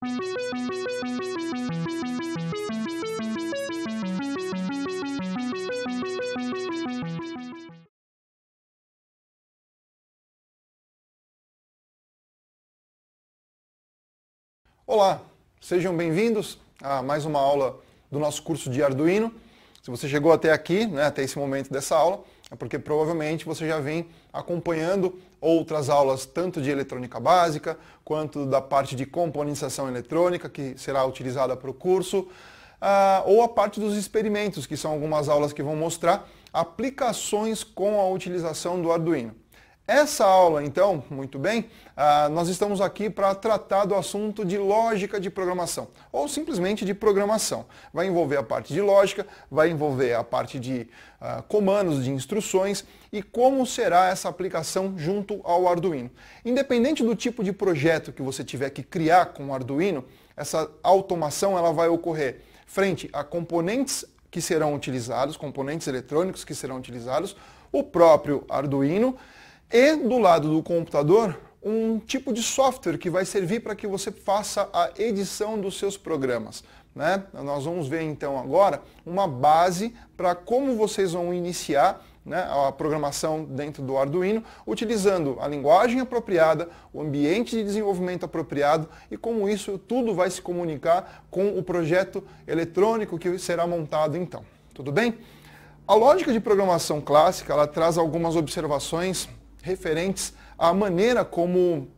Olá, sejam bem-vindos a mais uma aula do nosso curso de Arduino. Se você chegou até aqui, até esse momento dessa aula, é porque provavelmente você já vem acompanhando outras aulas tanto de eletrônica básica, quanto da parte de componentização eletrônica, que será utilizada para o curso, ou a parte dos experimentos, que são algumas aulas que vão mostrar aplicações com a utilização do Arduino. Essa aula, então, muito bem, nós estamos aqui para tratar do assunto de lógica de programação, ou simplesmente de programação. Vai envolver a parte de lógica, vai envolver a parte de comandos, de instruções e como será essa aplicação junto ao Arduino. Independente do tipo de projeto que você tiver que criar com o Arduino, essa automação ela vai ocorrer frente a componentes que serão utilizados, componentes eletrônicos que serão utilizados, o próprio Arduino, e do lado do computador, um tipo de software que vai servir para que você faça a edição dos seus programas. Nós vamos ver então agora uma base para como vocês vão iniciar a programação dentro do Arduino, utilizando a linguagem apropriada, o ambiente de desenvolvimento apropriado e como isso tudo vai se comunicar com o projeto eletrônico que será montado então. Tudo bem? A lógica de programação clássica ela traz algumas observações referentes à maneira como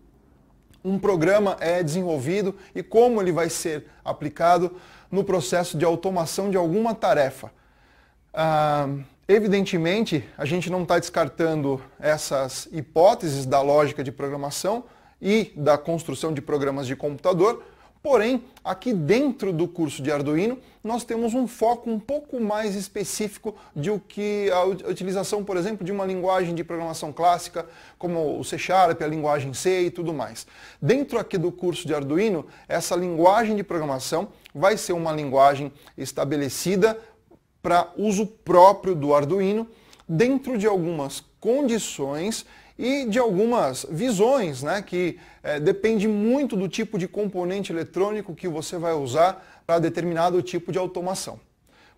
um programa é desenvolvido e como ele vai ser aplicado no processo de automação de alguma tarefa. Evidentemente, a gente não está descartando essas hipóteses da lógica de programação e da construção de programas de computador, porém, aqui dentro do curso de Arduino, nós temos um foco um pouco mais específico de o que a utilização, por exemplo, de uma linguagem de programação clássica, como o C#, a linguagem C e tudo mais. Dentro aqui do curso de Arduino, essa linguagem de programação vai ser uma linguagem estabelecida para uso próprio do Arduino, dentro de algumas condições e de algumas visões, que depende muito do tipo de componente eletrônico que você vai usar para determinado tipo de automação.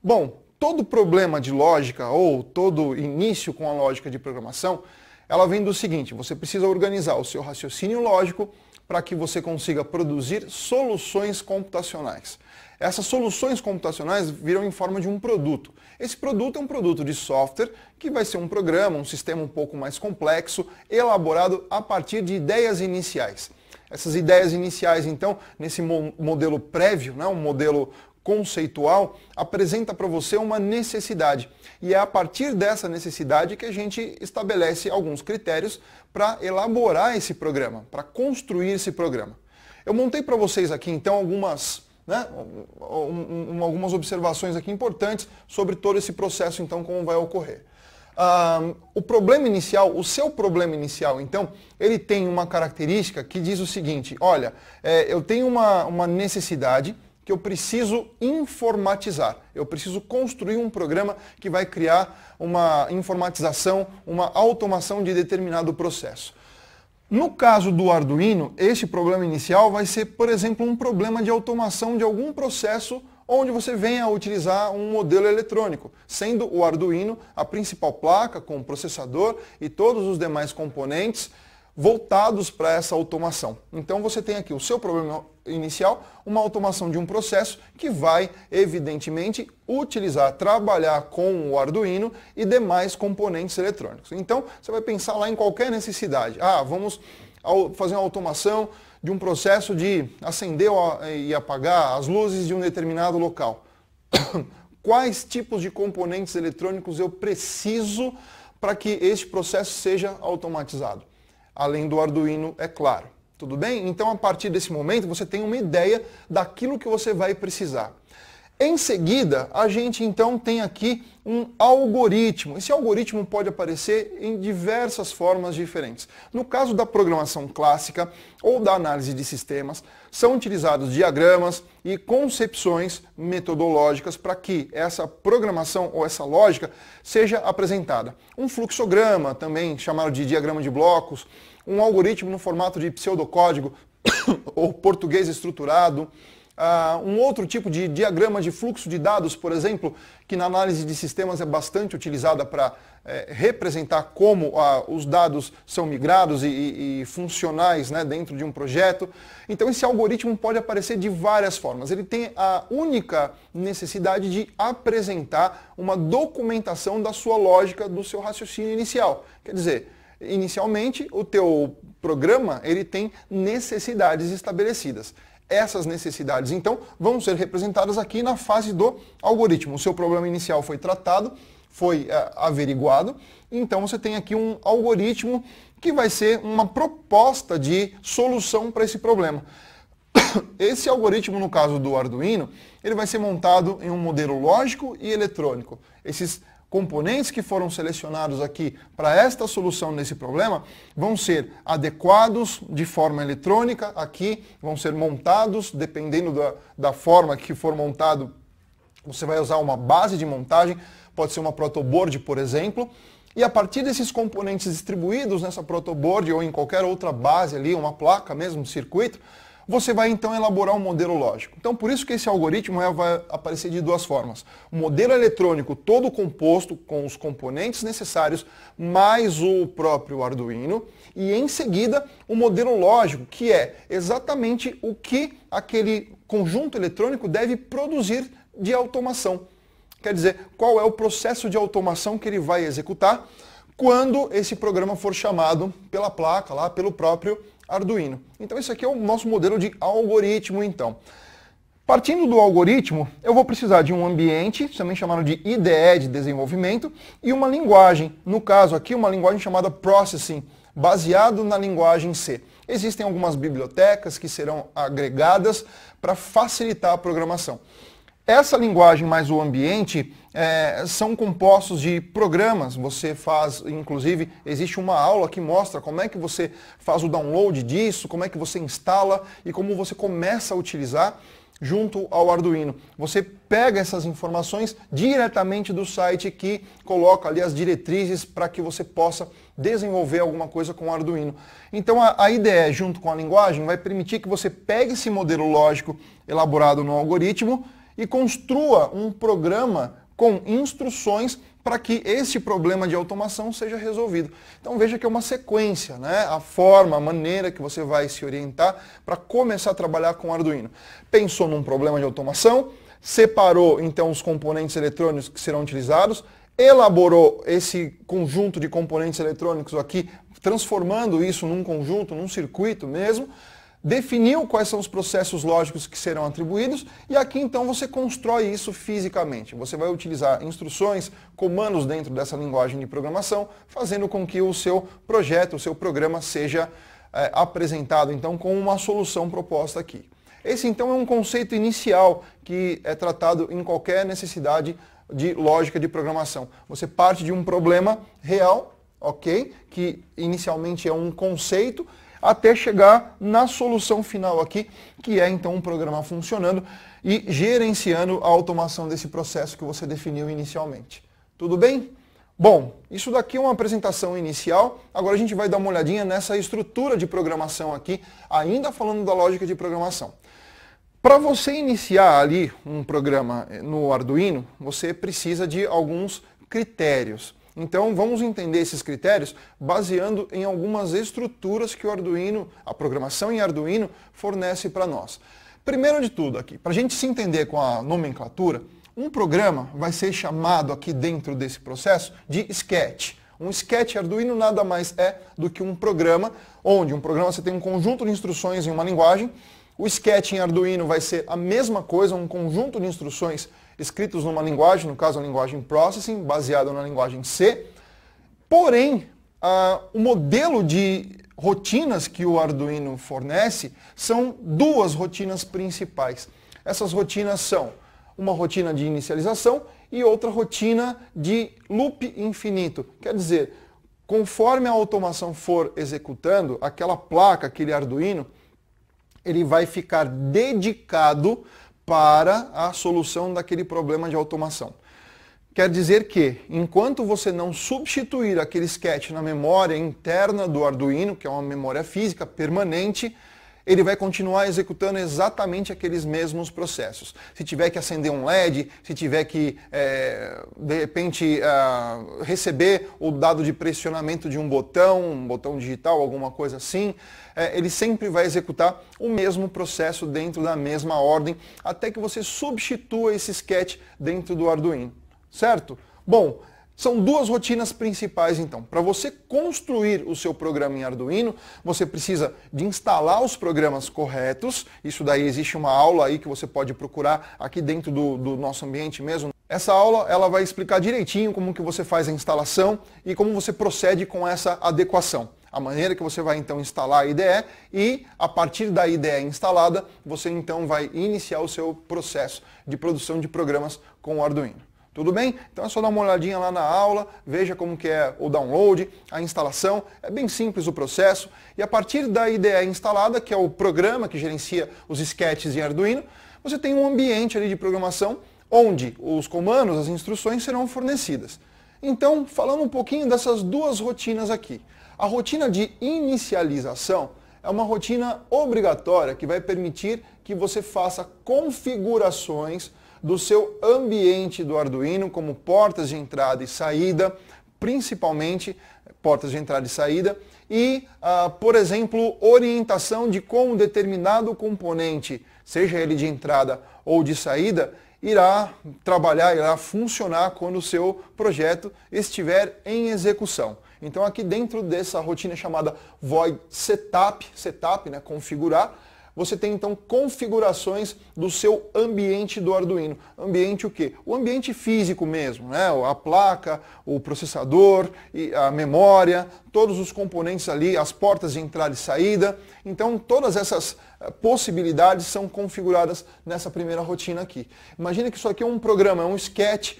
Bom, todo problema de lógica ou todo início com a lógica de programação, ela vem do seguinte: você precisa organizar o seu raciocínio lógico para que você consiga produzir soluções computacionais. Essas soluções computacionais viram em forma de um produto. Esse produto é um produto de software que vai ser um programa, um sistema um pouco mais complexo, elaborado a partir de ideias iniciais. Essas ideias iniciais, então, nesse modelo prévio, um modelo conceitual, apresenta para você uma necessidade. E é a partir dessa necessidade que a gente estabelece alguns critérios para elaborar esse programa, para construir esse programa. Eu montei para vocês aqui, então, algumas observações aqui importantes sobre todo esse processo, então, como vai ocorrer. O problema inicial, o seu problema inicial, então, ele tem uma característica que diz o seguinte: olha, eu tenho uma necessidade que eu preciso informatizar, eu preciso construir um programa que vai criar uma informatização, uma automação de determinado processo. No caso do Arduino, esse problema inicial vai ser, por exemplo, um problema de automação de algum processo onde você venha a utilizar um modelo eletrônico, sendo o Arduino a principal placa com o processador e todos os demais componentes voltados para essa automação. Então você tem aqui o seu problema inicial, uma automação de um processo que vai, evidentemente, trabalhar com o Arduino e demais componentes eletrônicos. Então você vai pensar lá em qualquer necessidade. Vamos fazer uma automação de um processo de acender e apagar as luzes de um determinado local. Quais tipos de componentes eletrônicos eu preciso para que este processo seja automatizado? Além do Arduino, é claro. Tudo bem? Então, a partir desse momento, você tem uma ideia daquilo que você vai precisar. Em seguida, a gente então tem aqui um algoritmo. Esse algoritmo pode aparecer em diversas formas diferentes. No caso da programação clássica ou da análise de sistemas, são utilizados diagramas e concepções metodológicas para que essa programação ou essa lógica seja apresentada. Um fluxograma, também chamado de diagrama de blocos, um algoritmo no formato de pseudocódigo, ou português estruturado. Um outro tipo de diagrama de fluxo de dados, por exemplo, que na análise de sistemas é bastante utilizada para representar como os dados são migrados e funcionais, né, dentro de um projeto. Então esse algoritmo pode aparecer de várias formas. Ele tem a única necessidade de apresentar uma documentação da sua lógica, do seu raciocínio inicial. Quer dizer, inicialmente o teu programa ele tem necessidades estabelecidas. Essas necessidades, então, vão ser representadas aqui na fase do algoritmo. O seu problema inicial foi tratado, foi averiguado, então você tem aqui um algoritmo que vai ser uma proposta de solução para esse problema. Esse algoritmo, no caso do Arduino, ele vai ser montado em um modelo lógico e eletrônico. Esses componentes que foram selecionados aqui para esta solução desse problema vão ser adequados de forma eletrônica, aqui vão ser montados, dependendo da forma que for montado, você vai usar uma base de montagem, pode ser uma protoboard, por exemplo, e a partir desses componentes distribuídos nessa protoboard ou em qualquer outra base ali, uma placa mesmo, um circuito, você vai então elaborar um modelo lógico. Então por isso que esse algoritmo vai aparecer de duas formas. O modelo eletrônico todo composto com os componentes necessários, mais o próprio Arduino, e em seguida o modelo lógico, que é exatamente o que aquele conjunto eletrônico deve produzir de automação. Quer dizer, qual é o processo de automação que ele vai executar quando esse programa for chamado pela placa, lá pelo próprio Arduino. Então esse aqui é o nosso modelo de algoritmo, então. Partindo do algoritmo, eu vou precisar de um ambiente, também chamado de IDE de desenvolvimento, e uma linguagem, no caso aqui uma linguagem chamada Processing, baseado na linguagem C. Existem algumas bibliotecas que serão agregadas para facilitar a programação. Essa linguagem mais o ambiente são compostos de programas. Você faz, inclusive, existe uma aula que mostra como é que você faz o download disso, como é que você instala e como você começa a utilizar junto ao Arduino. Você pega essas informações diretamente do site que coloca ali as diretrizes para que você possa desenvolver alguma coisa com o Arduino. Então a IDE junto com a linguagem vai permitir que você pegue esse modelo lógico elaborado no algoritmo e construa um programa com instruções para que este problema de automação seja resolvido. Então veja que é uma sequência, né? A forma, a maneira que você vai se orientar para começar a trabalhar com o Arduino. Pensou num problema de automação, separou então os componentes eletrônicos que serão utilizados, elaborou esse conjunto de componentes eletrônicos aqui, transformando isso num conjunto, num circuito mesmo, definiu quais são os processos lógicos que serão atribuídos e aqui então você constrói isso fisicamente. Você vai utilizar instruções, comandos dentro dessa linguagem de programação, fazendo com que o seu projeto, o seu programa seja apresentado então com uma solução proposta aqui. Esse então é um conceito inicial que é tratado em qualquer necessidade de lógica de programação. Você parte de um problema real, ok? Que inicialmente é um conceito, até chegar na solução final aqui, que é então um programa funcionando e gerenciando a automação desse processo que você definiu inicialmente. Tudo bem? Bom, isso daqui é uma apresentação inicial, agora a gente vai dar uma olhadinha nessa estrutura de programação aqui, ainda falando da lógica de programação. Para você iniciar ali um programa no Arduino, você precisa de alguns critérios. Então vamos entender esses critérios baseando em algumas estruturas que o Arduino, a programação em Arduino, fornece para nós. Primeiro de tudo aqui, para a gente se entender com a nomenclatura, um programa vai ser chamado aqui dentro desse processo de sketch. Um sketch Arduino nada mais é do que um programa, onde um programa você tem um conjunto de instruções em uma linguagem. O sketch em Arduino vai ser a mesma coisa, um conjunto de instruções escritos numa linguagem, no caso a linguagem Processing, baseada na linguagem C. Porém, o modelo de rotinas que o Arduino fornece são duas rotinas principais. Essas rotinas são uma rotina de inicialização e outra rotina de loop infinito. Quer dizer, conforme a automação for executando, aquela placa, aquele Arduino, ele vai ficar dedicado para a solução daquele problema de automação. Quer dizer que, enquanto você não substituir aquele sketch na memória interna do Arduino, que é uma memória física permanente, ele vai continuar executando exatamente aqueles mesmos processos. Se tiver que acender um LED, se tiver que, de repente, receber o dado de pressionamento de um botão digital, alguma coisa assim, ele sempre vai executar o mesmo processo dentro da mesma ordem, até que você substitua esse sketch dentro do Arduino, certo? Bom, são duas rotinas principais então. Para você construir o seu programa em Arduino, você precisa de instalar os programas corretos. Isso daí existe uma aula aí que você pode procurar aqui dentro do nosso ambiente mesmo. Essa aula ela vai explicar direitinho como que você faz a instalação e como você procede com essa adequação. A maneira que você vai então instalar a IDE e a partir da IDE instalada, você então vai iniciar o seu processo de produção de programas com o Arduino. Tudo bem? Então é só dar uma olhadinha lá na aula, veja como que é o download, a instalação, é bem simples o processo. E a partir da IDE instalada, que é o programa que gerencia os sketches em Arduino, você tem um ambiente ali de programação onde os comandos, as instruções serão fornecidas. Então, falando um pouquinho dessas duas rotinas aqui. A rotina de inicialização é uma rotina obrigatória que vai permitir que você faça configurações do seu ambiente do Arduino, como portas de entrada e saída, principalmente portas de entrada e saída, e, por exemplo, orientação de como determinado componente, seja ele de entrada ou de saída, irá trabalhar, irá funcionar quando o seu projeto estiver em execução. Então aqui dentro dessa rotina chamada void setup, né, configurar, você tem então configurações do seu ambiente do Arduino. Ambiente o quê? O ambiente físico mesmo, né? A placa, o processador, a memória, todos os componentes ali, as portas de entrada e saída. Então todas essas possibilidades são configuradas nessa primeira rotina aqui. Imagina que isso aqui é um programa, é um sketch,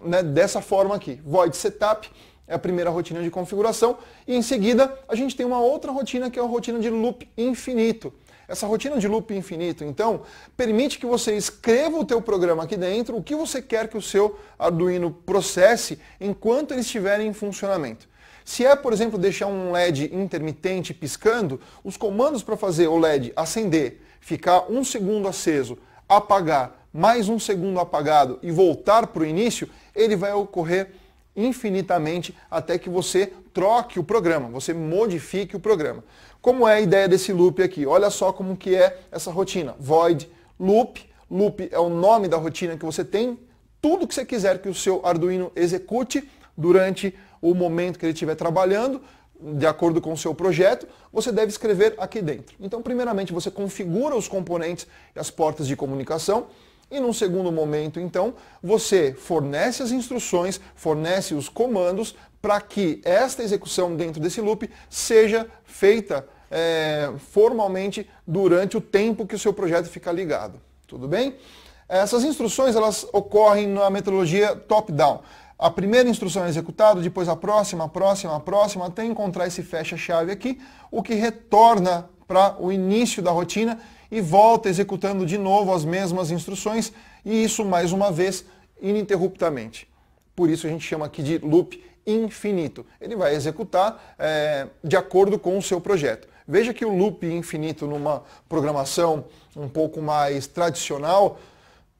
né, dessa forma aqui. Void setup é a primeira rotina de configuração e em seguida a gente tem uma outra rotina que é a rotina de loop infinito. Essa rotina de loop infinito, então, permite que você escreva o teu programa aqui dentro, o que você quer que o seu Arduino processe enquanto ele estiver em funcionamento. Se é, por exemplo, deixar um LED intermitente piscando, os comandos para fazer o LED acender, ficar 1 segundo aceso, apagar, mais 1 segundo apagado e voltar para o início, ele vai ocorrer infinitamente até que você troque o programa, você modifique o programa. Como é a ideia desse loop aqui? Olha só como que é essa rotina. Void loop. Loop é o nome da rotina que você tem. Tudo que você quiser que o seu Arduino execute durante o momento que ele estiver trabalhando, de acordo com o seu projeto, você deve escrever aqui dentro. Então, primeiramente, você configura os componentes e as portas de comunicação. E num segundo momento, então, você fornece as instruções, fornece os comandos para que esta execução dentro desse loop seja feita formalmente durante o tempo que o seu projeto fica ligado. Tudo bem? Essas instruções elas ocorrem na metodologia top-down. A primeira instrução é executada, depois a próxima, até encontrar esse fecha-chave aqui, o que retorna para o início da rotina e volta executando de novo as mesmas instruções, e isso mais uma vez ininterruptamente. Por isso a gente chama aqui de loop infinito. Ele vai executar de acordo com o seu projeto. Veja que o loop infinito numa programação um pouco mais tradicional,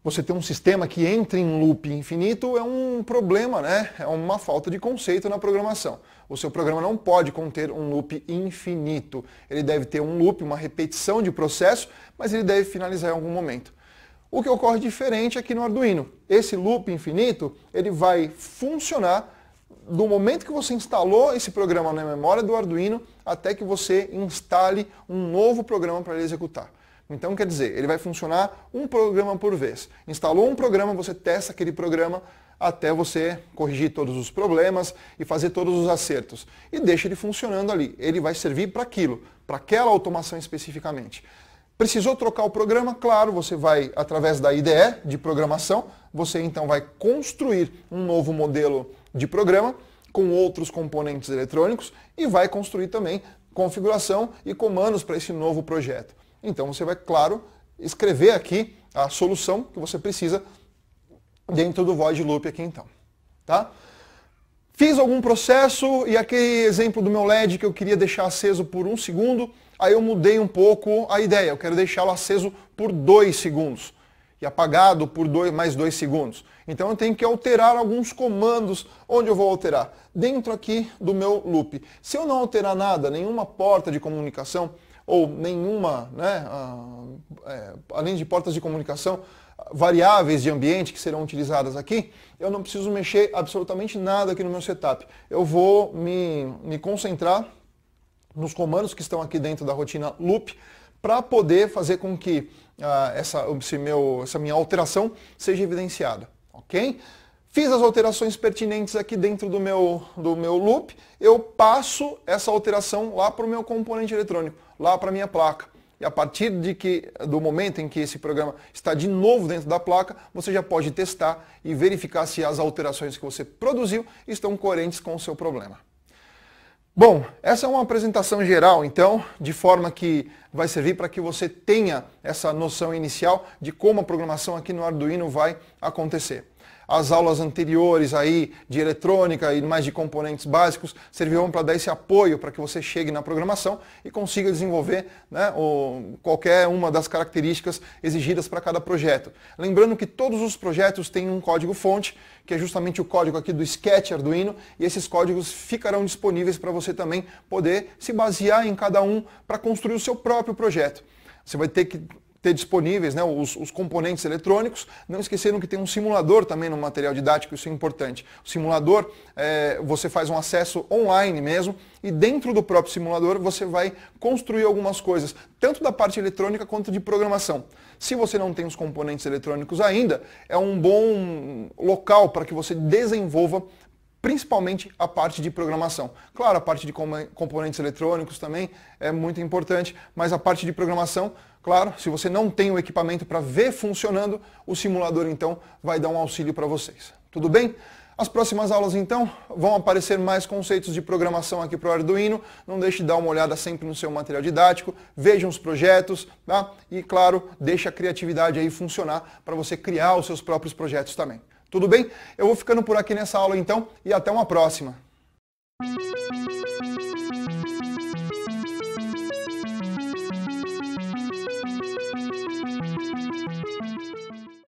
você ter um sistema que entra em loop infinito é um problema, né? É uma falta de conceito na programação. O seu programa não pode conter um loop infinito. Ele deve ter um loop, uma repetição de processo, mas ele deve finalizar em algum momento. O que ocorre diferente aqui no Arduino. Esse loop infinito, ele vai funcionar do momento que você instalou esse programa na memória do Arduino até que você instale um novo programa para ele executar. Então, quer dizer, ele vai funcionar um programa por vez. Instalou um programa, você testa aquele programa até você corrigir todos os problemas e fazer todos os acertos. E deixa ele funcionando ali. Ele vai servir para aquilo, para aquela automação especificamente. Precisou trocar o programa? Claro, você vai, através da IDE de programação, você então vai construir um novo modelo de programa com outros componentes eletrônicos e vai construir também configuração e comandos para esse novo projeto. Então você vai, claro, escrever aqui a solução que você precisa dentro do void loop aqui então. Tá? Fiz algum processo e aquele exemplo do meu LED que eu queria deixar aceso por 1 segundo, Aí eu mudei um pouco a ideia, eu quero deixá-lo aceso por 2 segundos e apagado por mais 2 segundos. Então eu tenho que alterar alguns comandos. Onde eu vou alterar? Dentro aqui do meu loop. Se eu não alterar nada, nenhuma porta de comunicação, ou nenhuma, além de portas de comunicação, variáveis de ambiente que serão utilizadas aqui, eu não preciso mexer absolutamente nada aqui no meu setup. Eu vou me concentrar nos comandos que estão aqui dentro da rotina loop para poder fazer com que essa minha alteração seja evidenciada, ok? Fiz as alterações pertinentes aqui dentro do meu loop, eu passo essa alteração lá para o meu componente eletrônico, lá para a minha placa. E a partir do momento em que esse programa está de novo dentro da placa, você já pode testar e verificar se as alterações que você produziu estão coerentes com o seu problema. Bom, essa é uma apresentação geral, então, de forma que vai servir para que você tenha essa noção inicial de como a programação aqui no Arduino vai acontecer. As aulas anteriores aí de eletrônica e mais de componentes básicos servirão para dar esse apoio para que você chegue na programação e consiga desenvolver, né, qualquer uma das características exigidas para cada projeto. Lembrando que todos os projetos têm um código-fonte, que é justamente o código aqui do Sketch Arduino, e esses códigos ficarão disponíveis para você também poder se basear em cada um para construir o seu próprio projeto. Você vai ter que ter disponíveis, né, os componentes eletrônicos, não esquecendo que tem um simulador também no material didático, isso é importante. O simulador, você faz um acesso online mesmo, e dentro do próprio simulador você vai construir algumas coisas, tanto da parte eletrônica quanto de programação. Se você não tem os componentes eletrônicos ainda, é um bom local para que você desenvolva principalmente a parte de programação. Claro, a parte de componentes eletrônicos também é muito importante, mas a parte de programação, claro, se você não tem o equipamento para ver funcionando, o simulador então vai dar um auxílio para vocês. Tudo bem? As próximas aulas então vão aparecer mais conceitos de programação aqui para o Arduino. Não deixe de dar uma olhada sempre no seu material didático, vejam os projetos, tá? E claro, deixe a criatividade aí funcionar para você criar os seus próprios projetos também. Tudo bem? Eu vou ficando por aqui nessa aula então e até uma próxima.